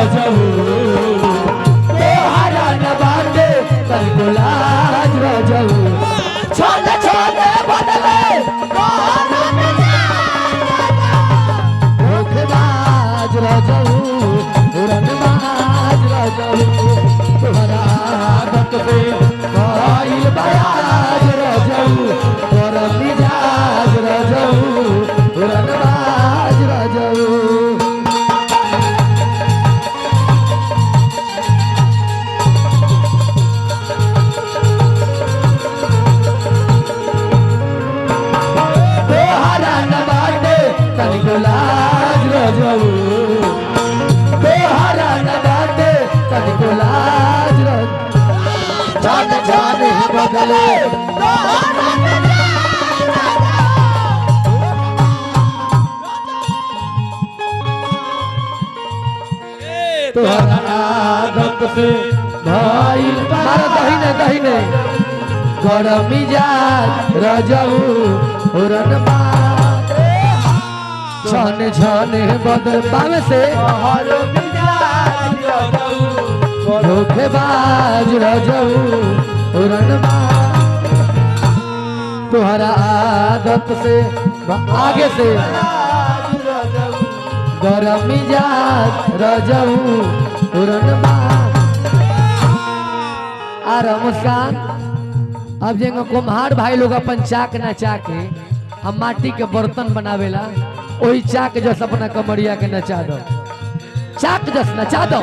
रजऊ तोहरा न बाटे तनिको लाज रजऊ छोटे छोटे बदले धोखेबाज रजऊ उड़नबाज रजऊ तोहरा आदत पे भइल बयाज रजऊ तोर मिजाज रजऊ उड़नबाज रजऊ तोहरा न बाटे तनिको लाज रजऊ तोहरा न बाटे तनिको लाज रजऊ जान जान बदले तोहरा आदत से भइल मारा दहिने दहिने गरम मिजाज रजऊ उड़नबाज छने छने बदल पावे से धोखेबाज रजऊ उड़नबाज तोहरा आदत से आगे से गरम मिजाज रजऊ उड़नबाज आर मुस्कान अब जेंगा कुम्हार भाई लोग अपन चाक नचा के हम माटी के बर्तन बनावेला वही चाक जस अपना कमरिया के नचा दो चाक जस नचा दो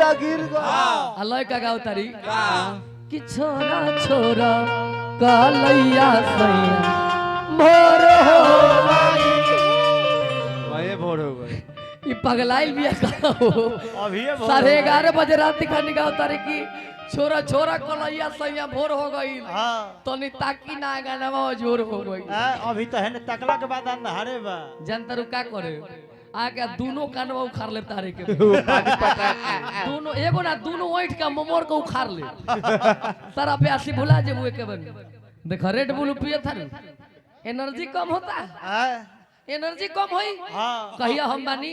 अलय का गाँव तारी कि छोरा छोरा कलैया सैया भोर हो भोर हो गए ये पगलाइल भी अभी 11:30 बजे रात दिखाने गाँव तारी की छोरा छोरा कलैया सैया भोर हो गई तो ताकि ना गाना जोर हो गई अभी तो है न तकला के बाद अंधारे बा जनता का करे आगे दोनों कानवा उखाड़ ले तारे के दोनों एगो ना दोनों ओइठ का मोमोर को उखाड़ ले सारा प्यासी भुला जे मुए के बन देखा रेड बुल पिए था एनर्जी कम होता है एनर्जी कम होई कहिया हम बानी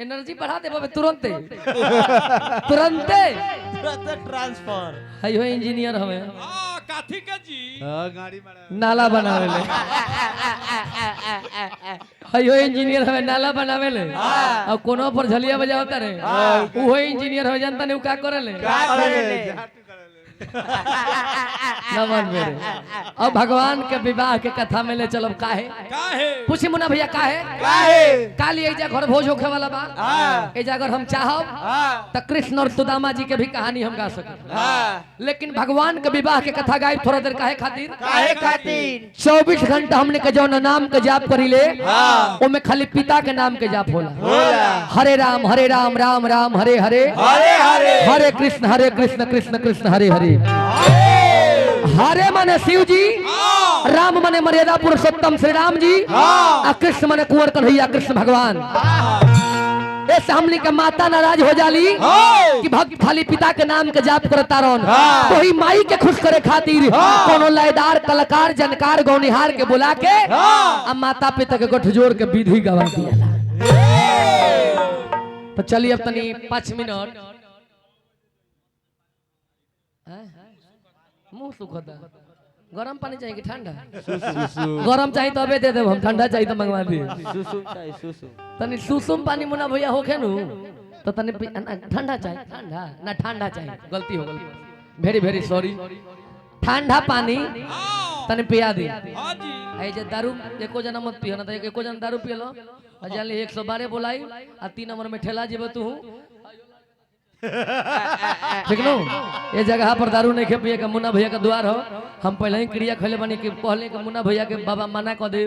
एनर्जी बढ़ा दे तुरंत तुरंत ट्रांसफर है हो इंजीनियर हमें काठी का जी गाड़ी नाला बनावे ले है इंजीनियर हमें नाला बनावे ले और कोनो पर झलिया बजावता रे वो इंजीनियर हो जानता नहीं का करे ले नमन मेरे अब भगवान के विवाह के कथा में ले चलो काहे पूछी मुन्ना भैया काहे काली एजा घर भोज होखे वाला बा एजा अगर हम चाहब त कृष्ण और सुदामा जी के भी कहानी हम गा सके लेकिन भगवान के विवाह के कथा गाय थोड़ा देर काहे खातिर 24 घंटा हमने के जौन नाम के जाप करी ले ओमे खाली पिता के नाम के जाप होला हरे राम राम राम हरे हरे हरे कृष्ण कृष्ण कृष्ण हरे हरे हरे माने शिव जी राम माने मर्यादा पुरुषोत्तम श्री राम जी और कृष्ण माने कुंवर कन्हैया कृष्ण भगवान ऐसे हमने के माता नाराज हो जाली कि भक्त खाली पिता के नाम के जाप करता रौन तो ही माई के खुश करे खातिर कोनो लयदार कलाकार जनकार गौनिहार के बुला के अब माता पिता के गठजोड़ के विधि गवा दिया तो चलिए अब तनी 5 मिनट मुंह सुखता गरम पानी चाहिए कि ठंडा गरम चाहिए तो अबे दे दे हम ठंडा चाहिए तो मंगवा दिए तनी सुसुम पानी मुना भैया होखे नु तो तनी ठंडा चाहिए ठंडा चाहिए गलती हो गई वेरी वेरी सॉरी ठंडा पानी तनी पिया दी हां जी दारू एको जना मत पियो ना तो एको जना दारू पियो लो अजाली 112 बोलाई आ 3 नंबर में ठेला जेबे तू ठीक नो ये जगह पर दारू नहीं पिए के मुन्ना भैया का द्वार हो हम पहले ही क्रिया खले बनी कि पहले के मुन्ना भैया के बाबा मना कर दे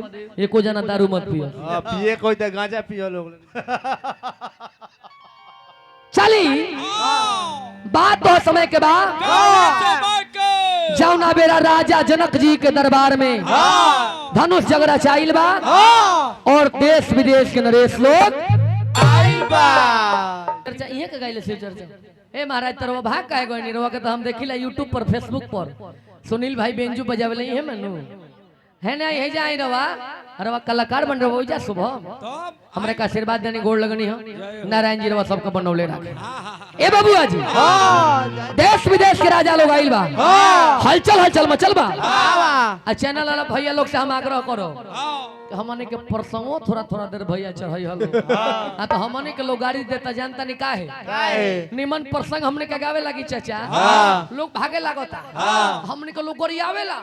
एको जना दारू मत पियो पिए कोई तो गांजा पियो लोग चली बात तो समय के बाद जाऊना बेरा राजा जनक जी के दरबार में धनुष जगरा चाइल बा और देश विदेश के नरेश लोग आइल बा। चर्चा इहे के गाइले शिव चर्चा। ए महाराज तरवा भाग काहे गइनी रवा के तो हम देखिला यूट्यूब पर फेसबुक पर सुनील भाई बेंजू बजावेले इहे मनु है ना यही जाई रवा रवा कलाकार बन रहो जा सुबह हमरे का आशीर्वाद देनी गोड़ लगनी हो नारायण जी रवा सबका बनौले रखे। ए बाबूआ जी देश विदेश के राजा लोग आइल बा हलचल हलचल मचल बा। आ चैनल वाला भैया लोग से हम आग्रह करो हमने के परसों थोड़ा थोड़ा देर भैया चढ़ई हल हां तो हमने के लोग गाड़ी देता जानता नहीं काहे निमन प्रसंग हमने के गावे लगी चाचा लोग भागे लागता हमने के लोग गरियावेला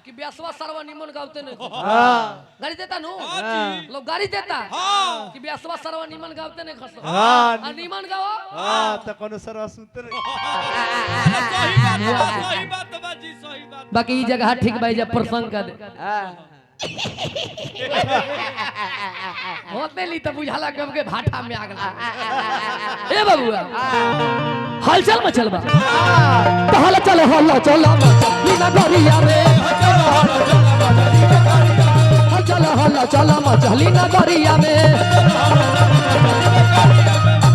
कि ब्यासवा सरवा निमन गावते नहीं गाड़ी देता नु लोग गाड़ी देता कि ब्यासवा सरवा निमन गावते नहीं खस आ निमन गाओ त कोनो सरवा सुनते नहीं। सही बात बाजी सही बात। बाकी ई जगह ठीक भाई जब प्रसंग का होते ली तो बुझाला के हमके भाटा में आग लगा। ए बाबूआ हलचल मचल बा तो हलचल हलचल लीना गरिया रे हलचल हलचल मचल लीना गरिया में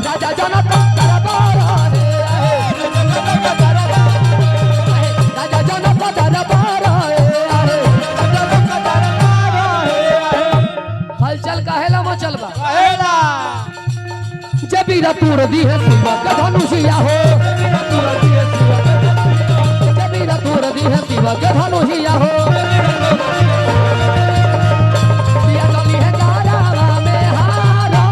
राजा जनक दरबार रे राजा जनक दरबार हलचल काहेला मचल बा जबीरा तूर दी है शिवा का धनुषिया हो जबीरा तूर दी है शिवा का धनुषिया हो दिया गली है गारावा में हारा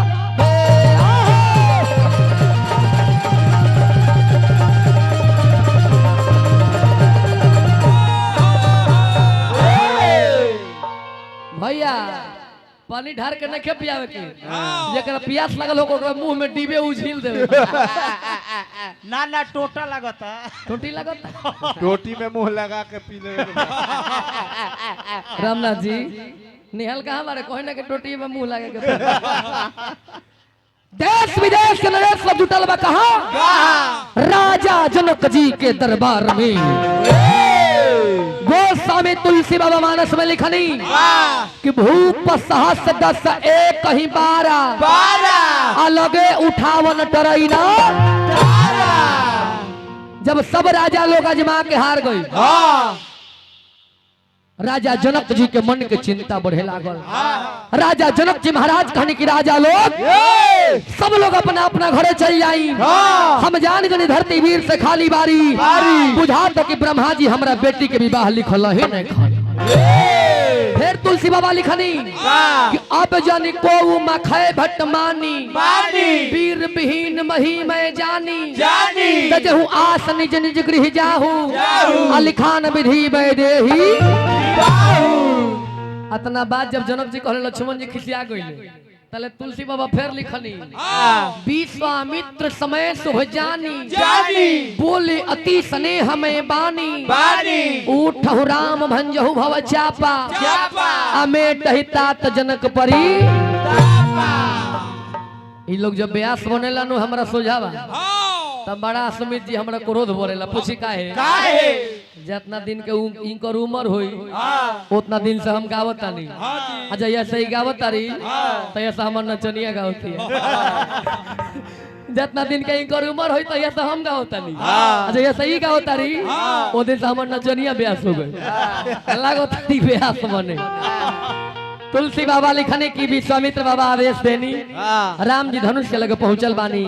भैया पानी ढार के नहीं पियावे के जेकरा प्यास लगल हो ओकरा मुंह में डीबे उझिल देवे ना ना टोटा लगता टोटी लगता टोटी में मुंह लगा के पी ले। रामनाथ जी निहल कहां मारे कोई ना के टोटी में मुंह लगा के देश विदेश के नरेश सब जुटल बा कहां राजा जनक जी के दरबार में गोस्वामी तुलसी बाबा मानस में लिखनी कि भूप सहस 10 एक कहीं 12 अलगे उठावन टरैना जब सब राजा लोग अजमा के हार गई राजा जनक जी के मन के चिंता बढ़े लागल। राजा जनक जी महाराज कहने की राजा लोग सब लोग अपना अपना घरे चल जाई हम जान गनी धरती वीर से खाली बारी बुझा तक कि ब्रह्मा जी हमरा बेटी के विवाह लिखल ही नहीं खान। फिर तुलसी बाबा लिखनी कि अब जन को मखय भट्ट मानी वीर विहीन मही मैं जानी तजहु आस निज निज गृह जाहू अलिखान विधि वैदेही। अतना बात जब जनक जी कहले लक्ष्मण जी खिसिया गइले तले तुलसी बाबा फिर लिखनी विश्वामित्र समय शुभ जानी बोले अति स्नेह में बानी उठहु राम भंजहु भव चापा अमेट तात जनक परी। ई लोग जब ब्यास बनेला नु हमरा सोझावा तब बड़ा सुमित जी हमरा क्रोध बोलेला पूछी काहे जितना दिन के इनकर उम्र होई उतना दिन से हम गावत नहीं अच्छा ऐसे ही गावत तारी तो ऐसा हमर नचनिया गावती है जितना दिन के इनकर उम्र होई तो ऐसा हम गावत नहीं अच्छा ऐसे ही गावत तारी ओ दिन से हमर नचनिया ब्यास हो गई लागत तारी ब्यास बने। तुलसी बाबा लिखने की विश्वामित्र बाबा आदेश देनी राम जी धनुष के लगे पहुंचल बानी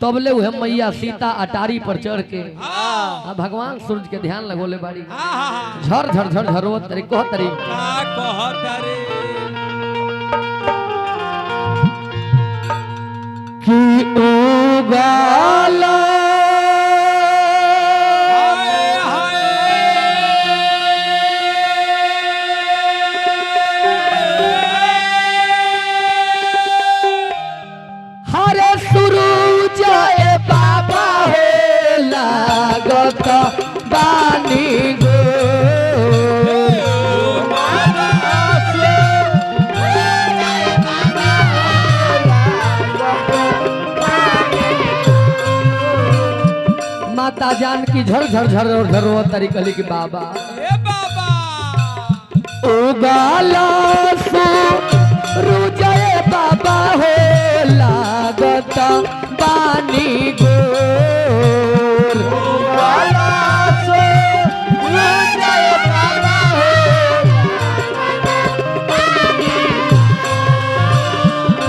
तबले उहे मैया सीता अटारी पर चढ़ के भगवान सूरज के ध्यान लगोले बाड़ी झर झर झर झरो तरी कह तरी कि उगाला बानी गो माता जान की झर झर झर झरो तरी कली की बाबा ए बाबा उगाला सो रुजय बाबा हो लागत बानी गोर उगाला सो रुजय बाबा हो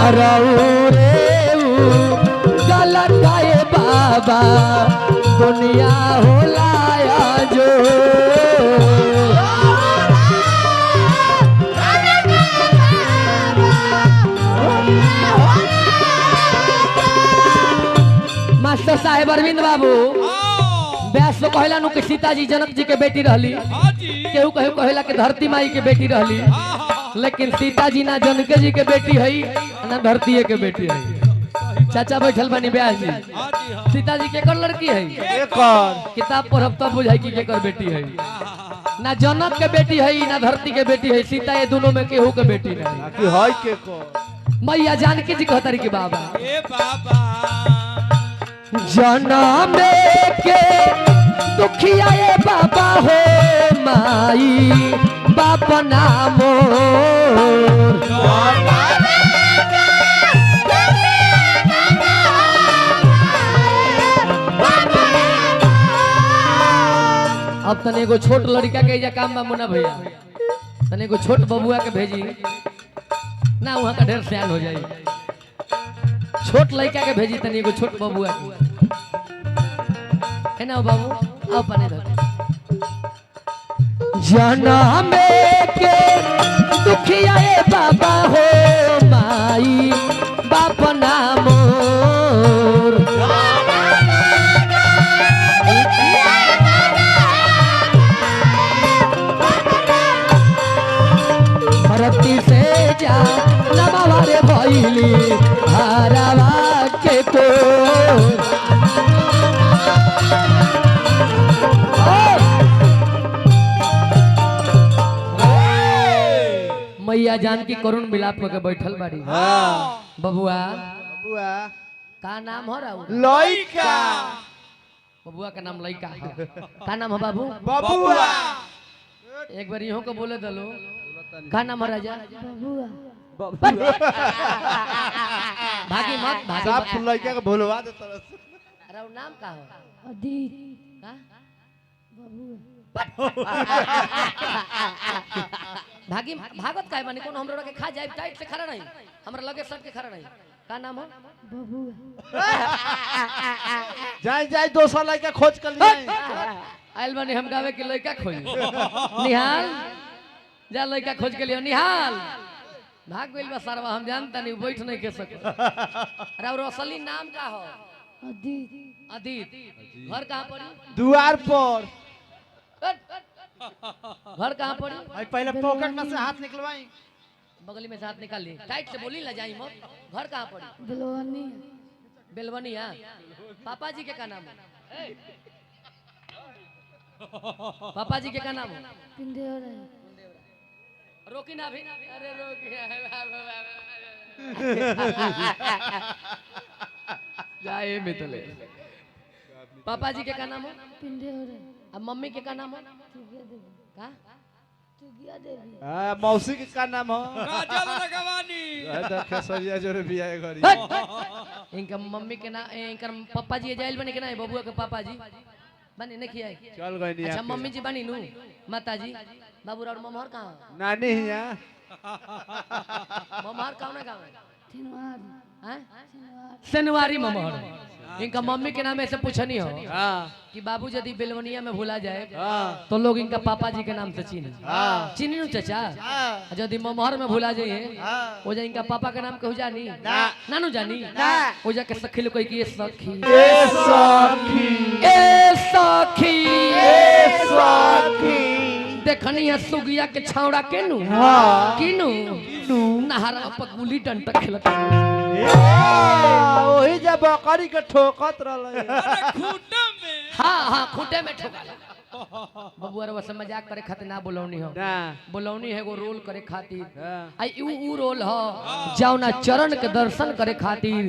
अरऊ रे गलत गाए बाबा दुनिया हो लाया जो मास्टर साहेब अरविंद बाबू व्यास तो कहला नु कि सीता जी जनक जी के बेटी रहली केहू कहू कहला कि धरती माई के बेटी रहली लेकिन सीता जी ना जनक जी के बेटी हई ना धरती के बेटी हई चाचा बैठल बनी व्यास जी सीता जी केकर लड़की हई किताब पढ़ब तब बुझाई कि केकर बेटी हई ना जनक के बेटी हई ना धरती के बेटी हई सीता ये दोनों में केहू के बेटी नहीं मैया जानकी जी कहतरी कि बाबा ए बाबा जनम के दुखिया ये बाबा हो माई बाप नामो अब तने एगो छोट लड़का के जा काम बा मुना भैया तने एगो छोट बबुआ के भेजी ना वहाँ का ढेर सियान हो जाई छोट लड़का के भेजी तनी एगो छोट बबुआ के है ना बाबू आओ पने धर जनम के दुखिया ए बाबा हो माई बाप नाम धरती से जा नमावारे भइली हरावा के को मैया जानकी करुण मिलाप के बैठल बाड़ी बबुआ का नाम हो रहा लइका बबुआ का नाम लइका है का नाम है बाबू बबुआ एक बार इहो को बोले दलो का नाम है राजा बबुआ भागी मत भागी सब मत लइका के भोलवा दे तरस अरे वो नाम का हो अदीत का बबुआ भागी भागत काहे बानी कोन हमरा के खा जाए टाइट से खड़ा नहीं हमरा लगे सट के खड़ा नहीं का नाम हो बबुआ जाए जाए दोसर लइका खोज कर लिए आइल बानी हम गावे के लइका खोज निहाल जा लइका खोज के लियो निहाल भाग गइल बा सरवा हम जानता नहीं बैठ नहीं के सको अरे और असली नाम का हो अदीत अदित घर कहां पड़ी द्वार पर घर कहां पड़ी भाई पहले पॉकेट में से हाथ निकलवाई बगली में से हाथ निकाल ली टाइट से बोली ला जाई मत घर कहां पड़ी बिलवानी बेलवनिया पापा जी के का नाम है पापा जी के का नाम है पिंडेर रोकी ना भी अरे रोकी जाए मितले पापा जी के का नाम है पिंडेर अब मम्मी के का नाम है चुगिया देवी का चुगिया देवी हां मौसी के का नाम हो काजल रगवानी देखे सरिया जोरे बिया घरी इनका मम्मी के ना इनका पापा जी जाइल बने के ना बबुआ के पापा जी बने नहीं खियाई चल गई नहीं अच्छा मम्मी जी बनी नु माता जी बाबू और ममहर कहां नानी हिया ममहर कौन गांव है थिनवार हैं थिनवार सनवारी ममहर इनका मम्मी के नाम ऐसे पूछनी हो हां कि बाबू यदि बेलवनिया में भूला जाए हां तो लोग इनका पापा जी के नाम से चीनी हां चीनी नु चाचा यदि ममहर में भूला जाए हो जाए इनका पापा का नाम कहू जानी ना नानू जानी ना हो जा के सखी लोग कोई की सखी ए सखी ए सखी ए सखी देखनी है सुगिया के छावड़ा के नु हां किनु नहरा पर गुली डंटा खेलत ओही जब बकरी के ठोकत रहले अरे खूंटा में हां हां खूंटे में ठोकाला बबुआ रे वैसे मजाक करे खातिर ना बोलौनी हो ना बोलौनी है वो रोल करे खातिर हाँ। आई ऊ रोल हो जौना चरण के दर्शन करे खातिर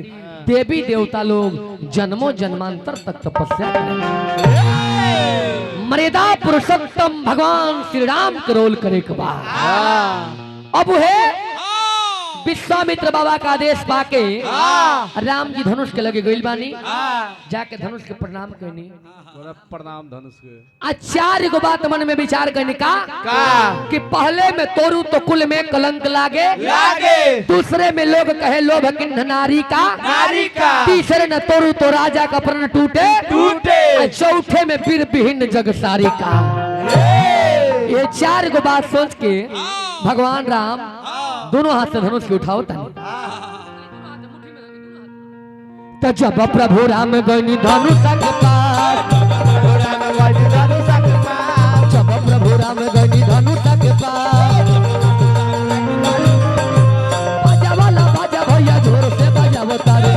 देवी देवता लोग जन्मों जन्मांतर तक तपस्या करें मर्यादा पुरुषोत्तम भगवान श्री राम के रोल करे के बाद अब है विश्वामित्र बाबा का आदेश पाके राम जी धनुष के लगे गइल बानी जाके धनुष के प्रणाम करनी प्रणाम धनुष के आचार्य को बात मन में विचार करने का कि पहले में तोरू तो कुल में कलंक लागे दूसरे में लोग कहे लोभ किन्ह नारी का तीसरे न तोरू तो राजा का प्रण टूटे चौथे में वीर विहीन जग सारी का ये चार को बात सोच के भगवान राम दोनों हाथ से धनुष के उठाओ तो जब प्रभु राम गनी धनुष के पास जब प्रभु राम गनी धनुष के पास बाजा वाला बाजा भैया जोर से बजाओ तारे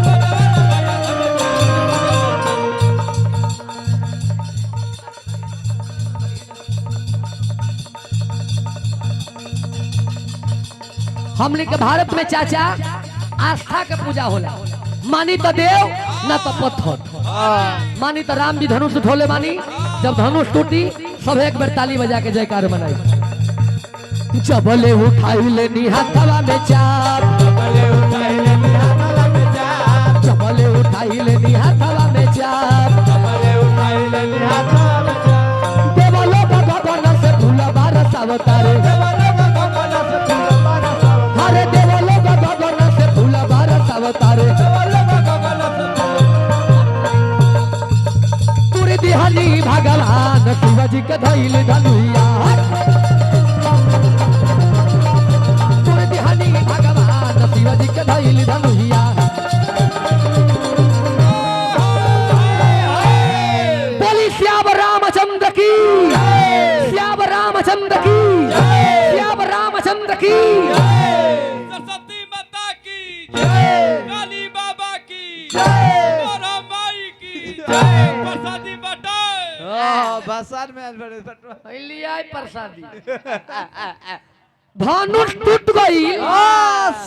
हमने के भारत में चाचा आस्था के पूजा होला मानी तो देव न तो पत्थर मानी तो राम जी धनुष उठोले मानी जब धनुष टूटी सब एक बार ताली बजा के जयकार मनाई जबले उठाई लेनी हाथवा में चाप जबले उठाई लेनी हाथवा में चाप देवलो भगवान से भूला बारस अवतारे हरे देवलो भगवान से भूला बारस अवतारे तुरी दिहानी भगवान शिवाजी के धैल धनुया तुरी दिहानी भगवान शिवाजी के धैल धनुया बोली श्याम रामचंद्र की श्याम रामचंद्र की श्याम रामचंद्र की सरस्वती माता की काली बाबा की मोरा माई की प्रसादी बटाए बसान में लिया प्रसादी धनुष टूट गई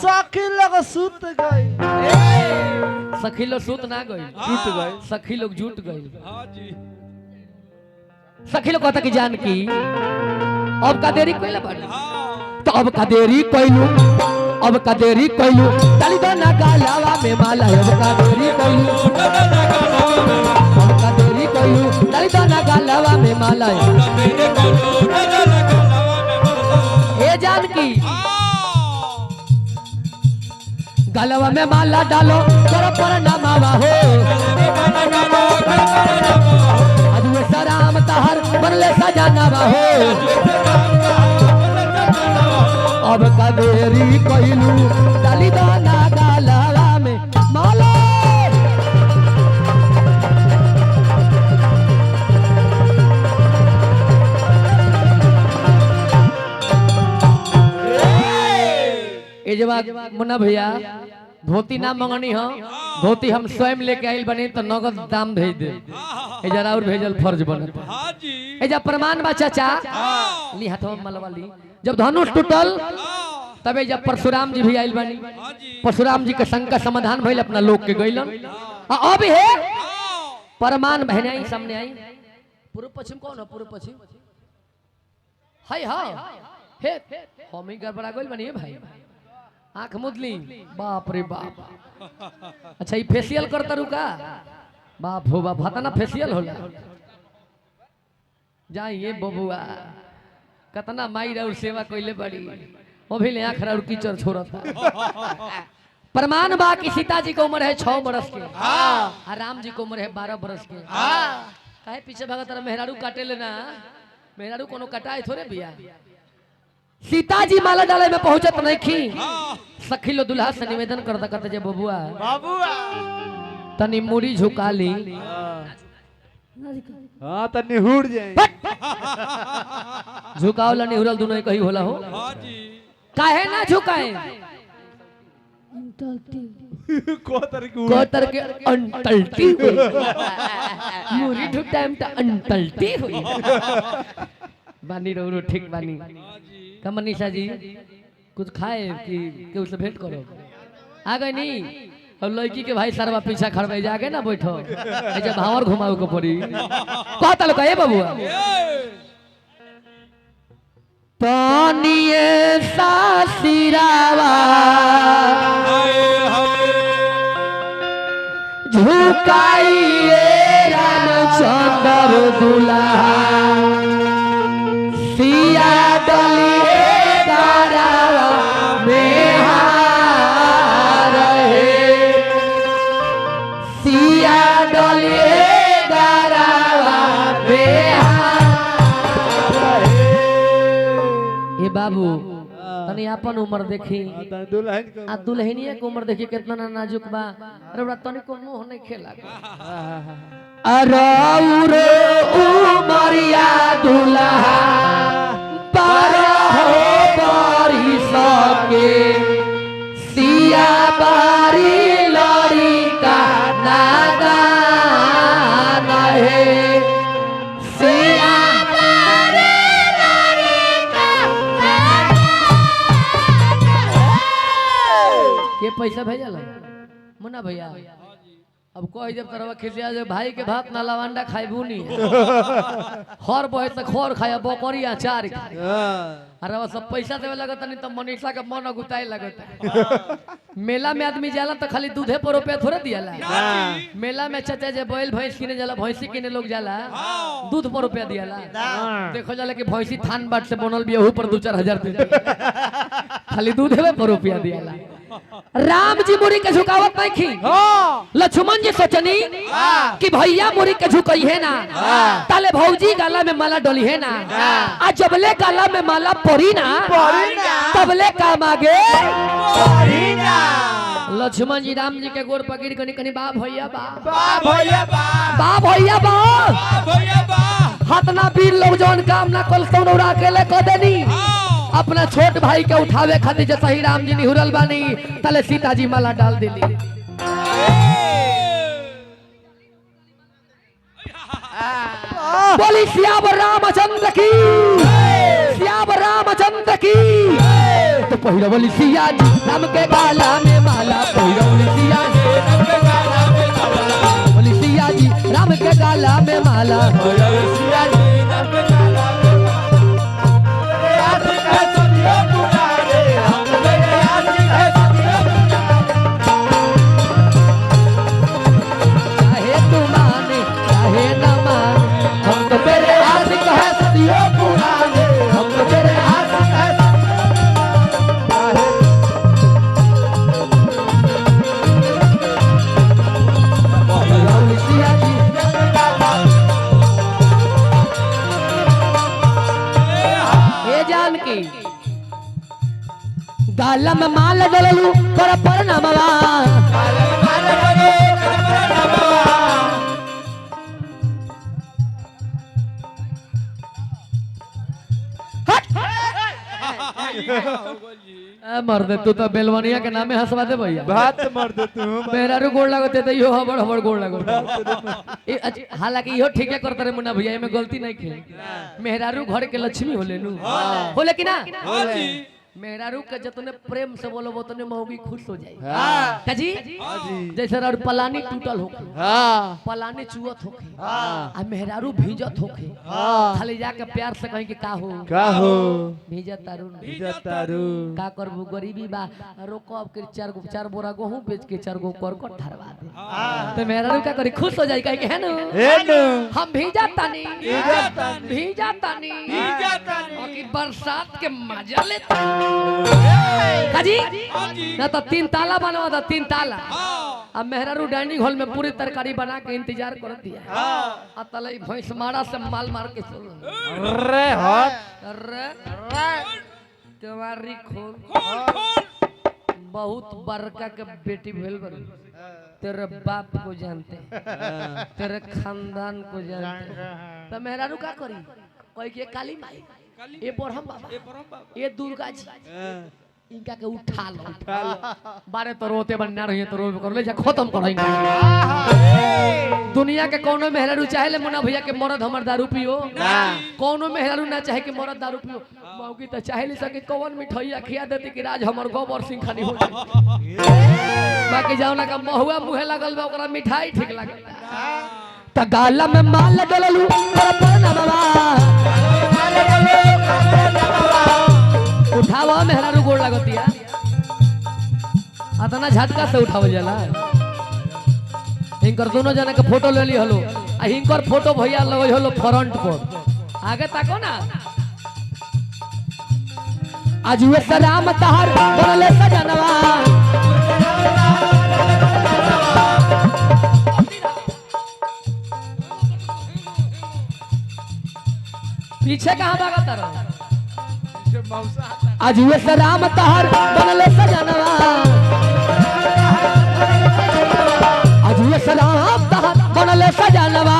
सखी लोग सुत गई सखी लोग सूत ना गई टूट गई सखी लोग जुट गई हाँ जी सखी लोग कहता कि जान की अब का देरी कोई बाड़ी हाँ तो अब का देरी कोइलू अब का देरी कोइलू डाली दो ना गालावा में माला अब का देरी कोइलू अब का देरी कोइलू डाली दो ना गालावा में माला हे जान की गलवा में माला डालो करो प्रणामावा हो अजुए सराम तहर बनले सजानावा हो अब का देरी कोइलू डाली दो ना गलवा में माला ए जवाब मुन्ना भैया धोती ना मंगनी हो धोती हम स्वयं लेके आइल बनी तो नगद दाम भेज दे ए जरा और भेजल फर्ज बनत हाँ जी ए जब प्रमाण बा चाचा ली हाथवा मलवा ली जब धनुष टूटल तबे जब परशुराम जी भी आइल बनी हाँ जी परशुराम जी के संकट समाधान भइल अपना लोक के गइलन अब है प्रमाण बहने आई सामने आई पूर्व पश्चिम कौन है पूर्व पश्चिम हाय हां हे हम ही गड़बड़ा गइल बनी भाई आंख मुदली बाप रे बाप अच्छा ये फेशियल करता रुका बाप हो बाप हता ना फेशियल होला जाइए बबुआ कतना माई और सेवा कइले बड़ी वो भी ले आंख और कीचड़ छोड़ता प्रमाण बा कि सीता जी की उम्र है 6 बरस के और राम जी की उम्र है 12 बरस के काहे पीछे भागत रहा मेहरारू काटे लेना मेहरारू कोनो कटाए थोड़े बिया सीता जी माला डाले में पहुंचत नहीं खी सखी लो दुल्हा से निवेदन करता करता जब बबुआ तनी मुड़ी झुका ली हाँ तो निहुर जाए झुकावला निहुरल दोनों कही होला हो हाँ जी काहे ना झुकाए अंतलती कोतर के अंतलती हुई मुरी ठुक टाइम ता अंतलती हुई बानी रो ठीक बानी कमनीषा जी कुछ खाए कि उससे भेंट करो आ गए नहीं और लड़की के भाई सरवा पीछा खड़बे जाके ना बैठो जब भावर घुमाओ को पड़ी कहता लोग ए बबुआ तानिए सासिरावा झुकाइए रामचंद्र दुल्हा सिया डलिए गारावा में हार है सिया डलिए गारावा में हार है ए बाबू तनी अपन उम्र देखी दुल्हन आ दुल्हनिया के उम्र देखी कितना ना नाजुक बा अरे बड़ा तनी को मुंह नहीं खेला अरे रे उमरिया दुल्हा बारह बारी सके सिया बारी लड़ी का नादान है सिया के पैसा भेजल मुन्ना भैया अब कह जब तरह खिसिया जो भाई के भात ना लवांडा खाइबू नहीं हर बहे तक खोर खाया बकरी अचार अरे वो सब पैसा देवे लगता नहीं तो मनीषा का मन गुताए लगता मेला में आदमी जाला तो खाली दूधे पर रुपया थोड़े दियाला मेला में चाचा जे बैल भैंस किने जाला भैंसी किने लोग जाला दूध पर रुपया दियाला देखो जाला कि भैंसी थान बाट से बनल बिया पर 2-4 हजार दे खाली दूधे पर रुपया दियाला राम जी मुरी के झुकावत नहीं खी लक्ष्मण जी सोचनी कि भैया मुरी के झुकई है ना ताले भौजी गाला में माला डोली है ना आ जबले गाला में माला पड़ी ना तबले काम आगे लक्ष्मण जी राम जी के गोर पकड़ कनी कनी बा भैया बा बा भैया बा हाथ ना पीर लोग जौन काम ना कल सौन उड़ा अकेले क देनी अपना छोट भाई के उठावे खातिर जैसा ही राम जी निहुरल बानी तले सीता जी माला डाल दिली बोली सियावर रामचंद्र की सियावर रामचंद्र की तो पहिरा बोली सिया जी राम के गाला में माला पहिरा बोली सिया जी राम के गाला में माला बोली सिया जी राम के गाला में माला पहिरा बोली सिया जी राम के गाला में गाला में माल डललू कर परनामवा मर्द तू तो बेलवनिया के नामे हंसवा दे भैया बात मर्द तू मेरा रू गोड़ लगते तो यो हबड़ हबड़ गोड़ लगो हालांकि यो ठीक है करते रे मुन्ना भैया में गलती नहीं खे मेहरारू घर के लक्ष्मी होले नु होले कि ना मेहरारू के जतने प्रेम से बोलो उतने मौगी खुश हो जाए काजी जैसे और पलानी टूटल होखे पलानी चुअत होखे आ मेहरारू भीजत होखे खाली जाके प्यार से कहीं कि का हो भीजत तारू का करबू गरीबी बा रोकब के 4 बोरा गेहूं बेच के 4 गो करकट धरवा दे तो मेहरारू का करी खुश हो जाए कहीं कि है नु हम भीजत तानी कि बरसात के मजा लेता काजी ना तो 3 ताला बनवा था 3 ताला अब मेहरारू डाइनिंग हॉल में पूरी तरकारी बना के इंतजार कर दिया आ तले भैंस मारा से माल मार के चल अरे हट अरे तुम्हारी खोल बहुत बड़का के बेटी भेल बन तेरे बाप को जानते तेरे खानदान को जानते तो मेहरारू का करी कोई के काली माई ये ब्रह्म बाबा ये दुर्गा जी इनका के उठा लो बारे तो रोते बनना रही तो रो कर ले जा खत्म कर दुनिया के कोनो मेहरारू चाहे ले मुन्ना भैया के मरद हमर दारू पियो कोनो मेहरारू ना चाहे कि मरद दारू पियो मौकी तो चाहे ले सके कौन मिठाइया खिया देती कि राज हमर गोबर सिंह खानी हो जाए बाकी जाओ ना का महुआ मुहे लगल बा ओकरा मिठाई ठीक लागल त गाला में माल डललू पर बाबा उठावा मेहरारू गोड़ लगतिया अतना झटका से उठावल जाला हिंकर दोनों जना के फोटो ले ली हलो आ हिंकर फोटो भैया लगई हलो फ्रंट पर आगे ताको ना आज वे सलाम तहार बोले सजनवा पीछे कहां भागत रहो आज वे सलाम तहार बोले सजनवा आज वे सलाम तहार बोले सजनवा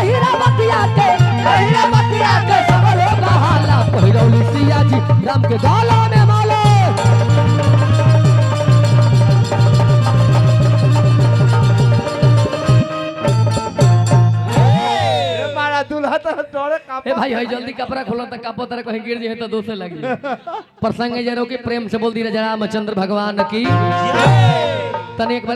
हीरा बतिया के सबरो बहाला पहिरौली सिया जी राम के गाला में माला मारा दूल्हा तो डरे काप ए भाई जल्दी कपड़ा खोलो त कापो तरह कहीं गिर जे तो दोसे लगी प्रसंग जरो के प्रेम से बोल दी राजा रामचंद्र भगवान की तने एक बार